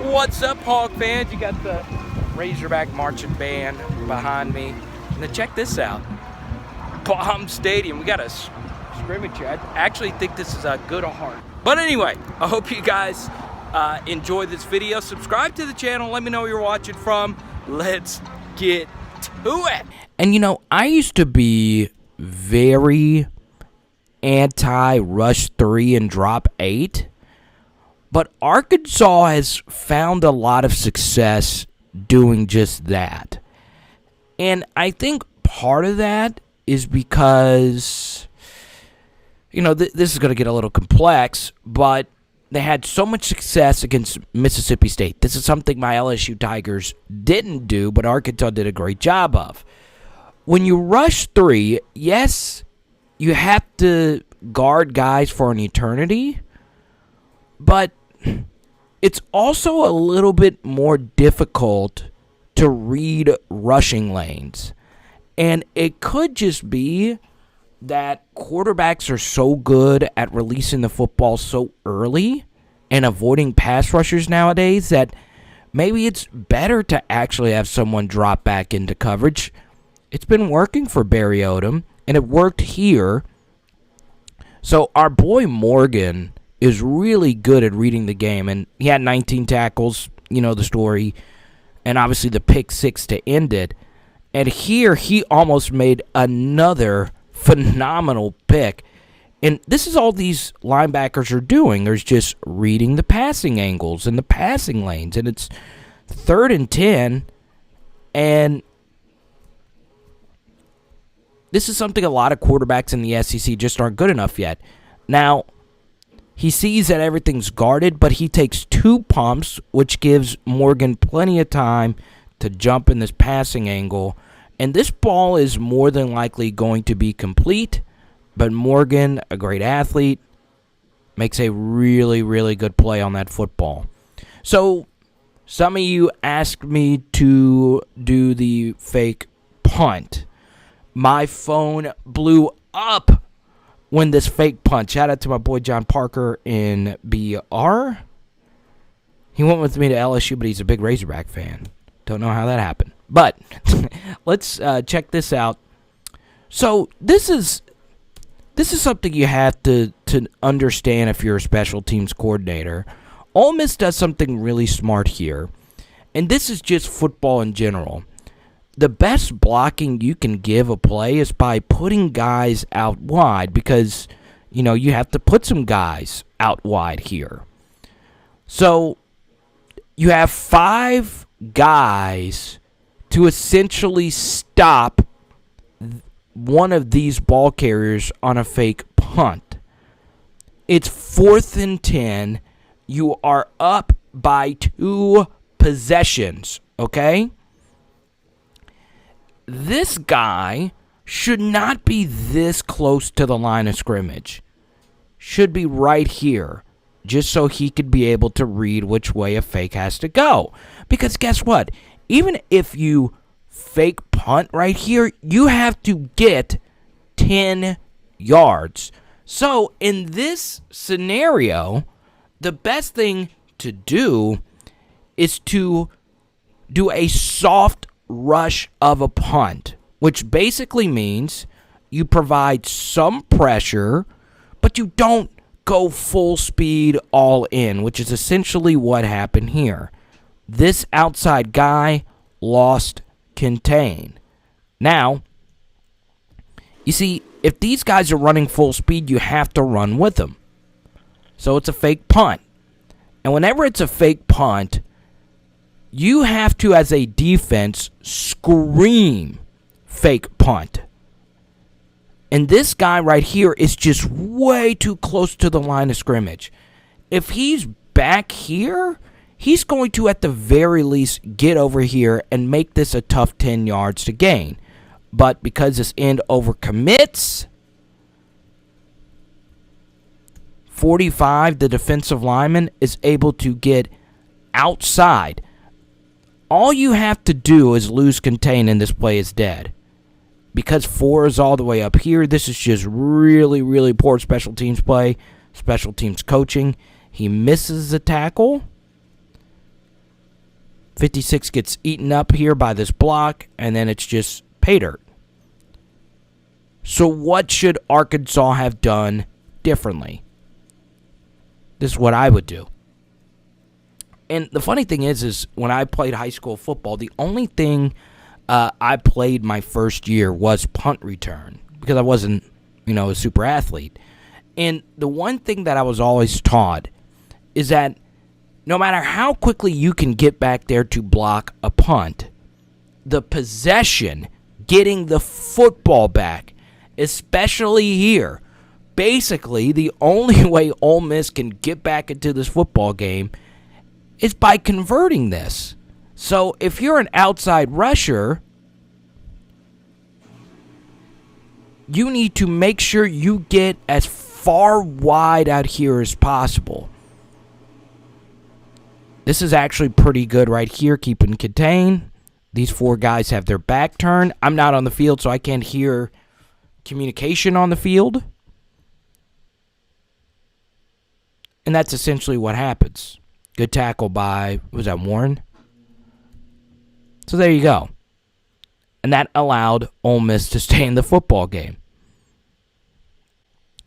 What's up, Hawk fans? You got the Razorback marching band behind me. Now check this out. Bomb Stadium. We got a scrimmage here. I actually think this is a good heart. But anyway, I hope you guys enjoy this video. Subscribe to the channel. Let me know where you're watching from. Let's get to it. And you know, I used to be very anti-rush 3 and drop 8. But Arkansas has found a lot of success doing just that. And I think part of that is because, you know, this is going to get a little complex, but they had so much success against Mississippi State. This is something my LSU Tigers didn't do, but Arkansas did a great job of. When you rush 3, yes, you have to guard guys for an eternity, but it's also a little bit more difficult to read rushing lanes. And it could just be that quarterbacks are so good at releasing the football so early and avoiding pass rushers nowadays that maybe it's better to actually have someone drop back into coverage. It's been working for Barry Odom, and it worked here. So our boy Morgan is really good at reading the game, and he had 19 tackles, you know the story, and obviously the pick 6 to end it. And here he almost made another phenomenal pick. And this is all these linebackers are doing. There's just reading the passing angles and the passing lanes, and it's 3rd and 10, and this is something a lot of quarterbacks in the SEC just aren't good enough yet. Now, he sees that everything's guarded, but he takes 2 pumps, which gives Morgan plenty of time to jump in this passing angle. And this ball is more than likely going to be complete, but Morgan, a great athlete, makes a really, really good play on that football. So, some of you asked me to do the fake punt. My phone blew up when this fake punt. Shout out to my boy John Parker in BR. He went with me to LSU, but he's a big Razorback fan. Don't know how that happened. But let's check this out. So this is something you have to understand if you're a special teams coordinator. Ole Miss does something really smart here, and this is just football in general. The best blocking you can give a play is by putting guys out wide because, you know, you have to put some guys out wide here. So you have 5 guys to essentially stop one of these ball carriers on a fake punt. It's 4th and 10. You are up by 2 possessions, okay? This guy should not be this close to the line of scrimmage. Should be right here, just so he could be able to read which way a fake has to go. Because guess what? Even if you fake punt right here, you have to get 10 yards. So in this scenario, the best thing to do is to do a soft rush of a punt, which basically means you provide some pressure, but you don't go full speed all in, which is essentially what happened here. This outside guy lost contain. Now, you see, if these guys are running full speed, you have to run with them. So it's a fake punt. And whenever it's a fake punt, you have to, as a defense, scream fake punt. And this guy right here is just way too close to the line of scrimmage. If he's back here, he's going to, at the very least, get over here and make this a tough 10 yards to gain. But because this end overcommits, 45, the defensive lineman, is able to get outside. All you have to do is lose contain and this play is dead. Because 4 is all the way up here, this is just really, really poor special teams play, special teams coaching. He misses the tackle. 56 gets eaten up here by this block, and then it's just pay dirt. So what should Arkansas have done differently? This is what I would do. And the funny thing is when I played high school football, the only thing I played my first year was punt return because I wasn't, a super athlete. And the one thing that I was always taught is that no matter how quickly you can get back there to block a punt, the possession, getting the football back, especially here, basically the only way Ole Miss can get back into this football game is by converting this. So if you're an outside rusher, you need to make sure you get as far wide out here as possible. This is actually pretty good right here, keep and contain. These 4 guys have their back turned. I'm not on the field, so I can't hear communication on the field. And that's essentially what happens. Good tackle by, was that Warren? So there you go. And that allowed Ole Miss to stay in the football game.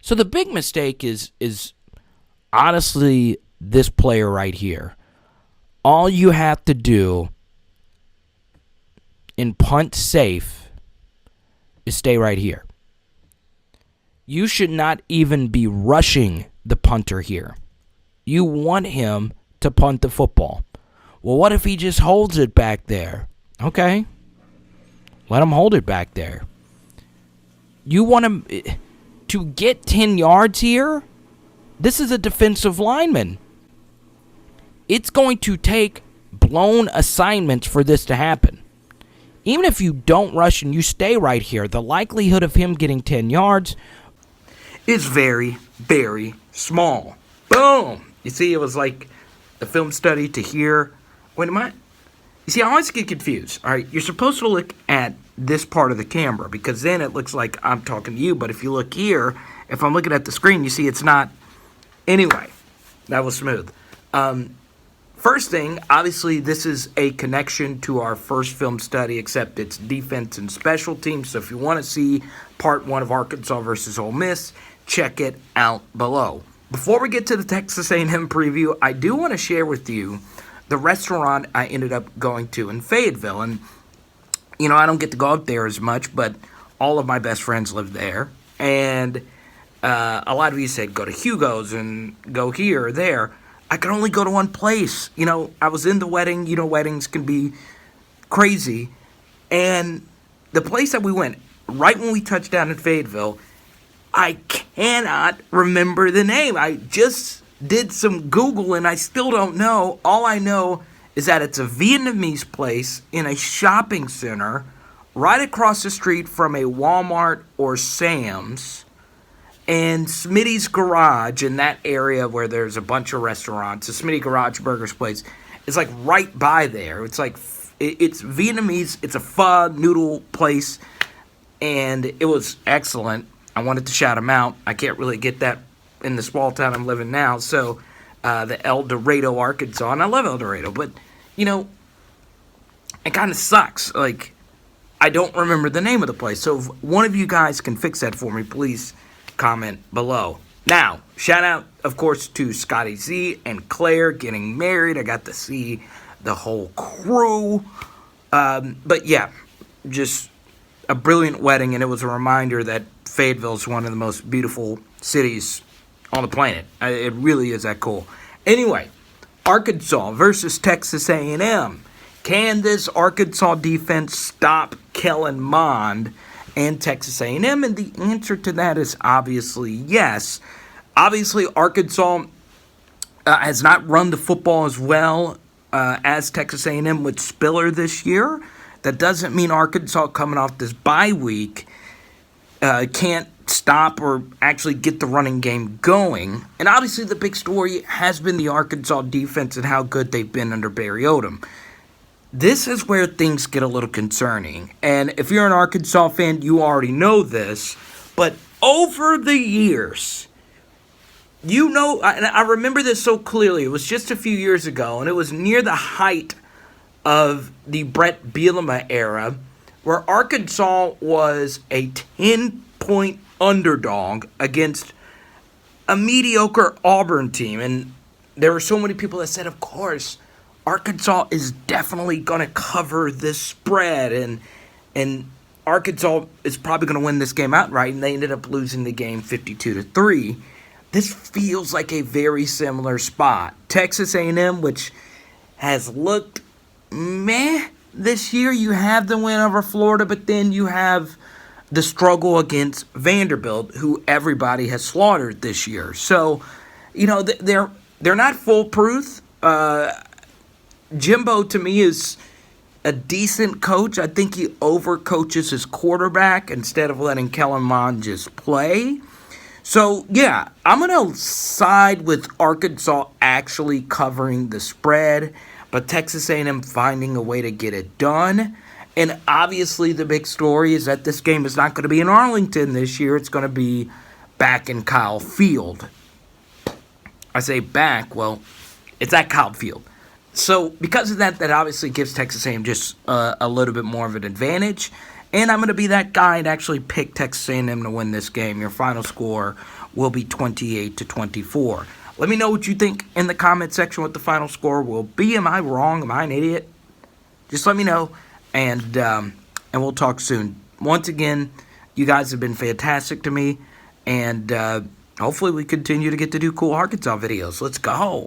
So the big mistake is honestly this player right here. All you have to do in punt safe is stay right here. You should not even be rushing the punter here. You want him to punt the football. Well, what if he just holds it back there? Okay. Let him hold it back there. You want him to get 10 yards here? This is a defensive lineman. It's going to take blown assignments for this to happen. Even if you don't rush and you stay right here, the likelihood of him getting 10 yards is very, very small. Boom! You see, it was like the film study to here. Wait, am I? You see, I always get confused. All right, you're supposed to look at this part of the camera because then it looks like I'm talking to you. But if you look here, if I'm looking at the screen, you see it's not. Anyway, that was smooth. First thing, obviously, this is a connection to our first film study, except it's defense and special teams. So if you want to see part 1 of Arkansas versus Ole Miss, check it out below. Before we get to the Texas A&M preview, I do want to share with you the restaurant I ended up going to in Fayetteville. And, I don't get to go out there as much, but all of my best friends live there. And a lot of you said go to Hugo's and go here or there. I could only go to one place. I was in the wedding. Weddings can be crazy. And the place that we went, right when we touched down in Fayetteville, I cannot remember the name. I just did some Google and I still don't know. All I know is that it's a Vietnamese place in a shopping center right across the street from a Walmart or Sam's. And Smitty's Garage in that area where there's a bunch of restaurants, the Smitty Garage Burgers place, is like right by there. It's like, it's Vietnamese, it's a pho noodle place, and it was excellent. I wanted to shout them out. I can't really get that in the small town I'm living now, so the El Dorado, Arkansas, and I love El Dorado, but, it kind of sucks. Like, I don't remember the name of the place, so if one of you guys can fix that for me, please comment below. Now, shout out, of course, to Scotty Z and Claire getting married. I got to see the whole crew. But yeah, just a brilliant wedding, and it was a reminder that Fayetteville is one of the most beautiful cities on the planet. It really is that cool. Anyway, Arkansas versus Texas A&M. Can this Arkansas defense stop Kellen Mond and Texas A&M? And the answer to that is obviously yes. Obviously, Arkansas has not run the football as well as Texas A&M with Spiller this year. That doesn't mean Arkansas, coming off this bye week, can't stop or actually get the running game going. And obviously the big story has been the Arkansas defense and how good they've been under Barry Odom. This is where things get a little concerning. And if you're an Arkansas fan, you already know this. But over the years, and I remember this so clearly. It was just a few years ago, and it was near the height of the Brett Bielema era, where Arkansas was a 10-point underdog against a mediocre Auburn team. And there were so many people that said, of course, Arkansas is definitely going to cover this spread, and Arkansas is probably going to win this game outright, and they ended up losing the game 52-3. This feels like a very similar spot. Texas A&M, which has looked meh this year, you have the win over Florida, but then you have the struggle against Vanderbilt, who everybody has slaughtered this year. So, they're not foolproof. Jimbo, to me, is a decent coach. I think he overcoaches his quarterback instead of letting Kellen Mond just play. So, yeah, I'm going to side with Arkansas actually covering the spread, but Texas A&M finding a way to get it done. And obviously the big story is that this game is not going to be in Arlington this year. It's going to be back in Kyle Field. I say back, well, it's at Kyle Field. So because of that obviously gives Texas A&M just a little bit more of an advantage. And I'm going to be that guy and actually pick Texas A&M to win this game. Your final score will be 28-24. Let me know what you think in the comment section what the final score will be. Am I wrong? Am I an idiot? Just let me know, and we'll talk soon. Once again, you guys have been fantastic to me, and hopefully we continue to get to do cool Arkansas videos. Let's go.